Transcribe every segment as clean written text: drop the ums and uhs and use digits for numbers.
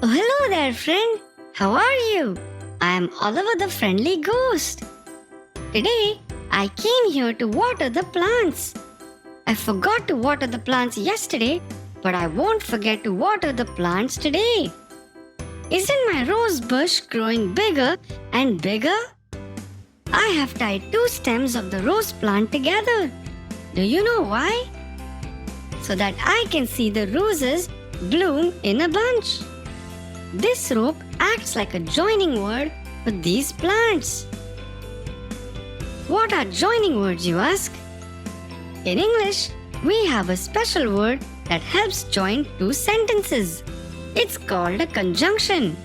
Oh, hello there, friend. How are you? I am Oliver the Friendly Ghost. Today, I came here to water the plants. I forgot to water the plants yesterday, but I won't forget to water the plants today. Isn't my rose bush growing bigger and bigger? I have tied 2 stems of the rose plant together. Do you know why? So that I can see the roses bloom in a bunch. This rope acts like a joining word for these plants. What are joining words, you ask? In English, we have a special word that helps join 2 sentences. It's called a conjunction.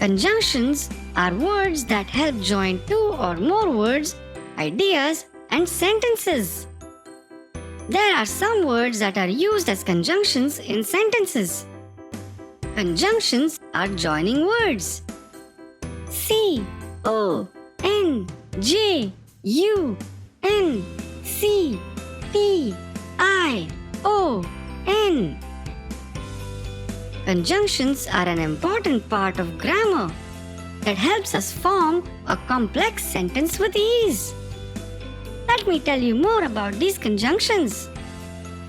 Conjunctions are words that help join 2 or more words, ideas, and sentences. There are some words that are used as conjunctions in sentences. Conjunctions are joining words. C-O-N-J-U-N-C-P-I-O-N. Conjunctions are an important part of grammar that helps us form a complex sentence with ease. Let me tell you more about these conjunctions.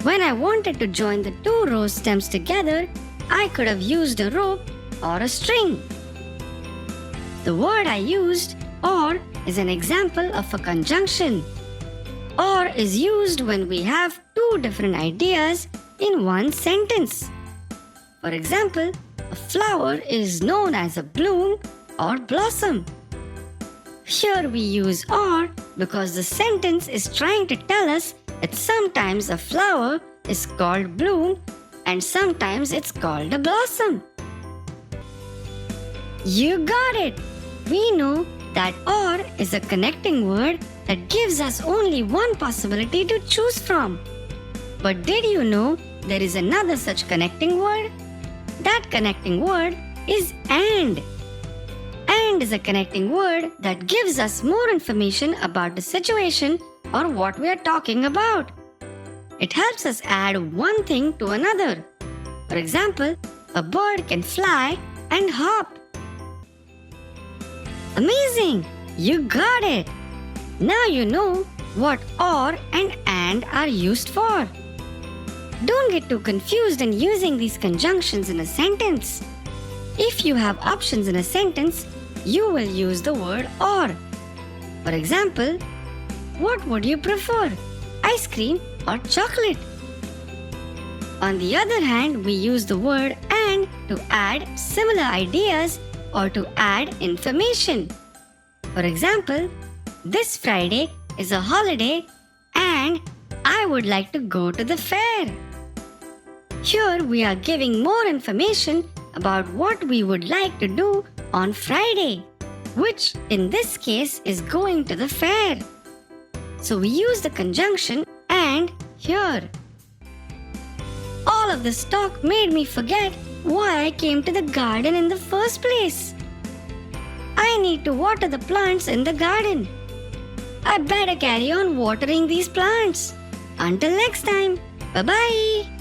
When I wanted to join the 2 rose stems together, I could have used a rope or a string. The word I used, or, is an example of a conjunction. Or is used when we have 2 different ideas in one sentence. For example, a flower is known as a bloom or blossom. Here we use or because the sentence is trying to tell us that sometimes a flower is called bloom and sometimes it's called a blossom. You got it! We know that or is a connecting word that gives us only one possibility to choose from. But did you know there is another such connecting word? That connecting word is and. And is a connecting word that gives us more information about the situation or what we are talking about. It helps us add one thing to another. For example, a bird can fly and hop. Amazing! You got it! Now you know what or and are used for. Don't get too confused in using these conjunctions in a sentence. If you have options in a sentence, you will use the word or. For example, what would you prefer, ice cream or chocolate? On the other hand, we use the word and to add similar ideas or to add information. For example, this Friday is a holiday and I would like to go to the fair. Here we are giving more information about what we would like to do on Friday, which in this case is going to the fair. So we use the conjunction and here. All of this talk made me forget why I came to the garden in the first place. I need to water the plants in the garden. I better carry on watering these plants. Until next time, bye-bye.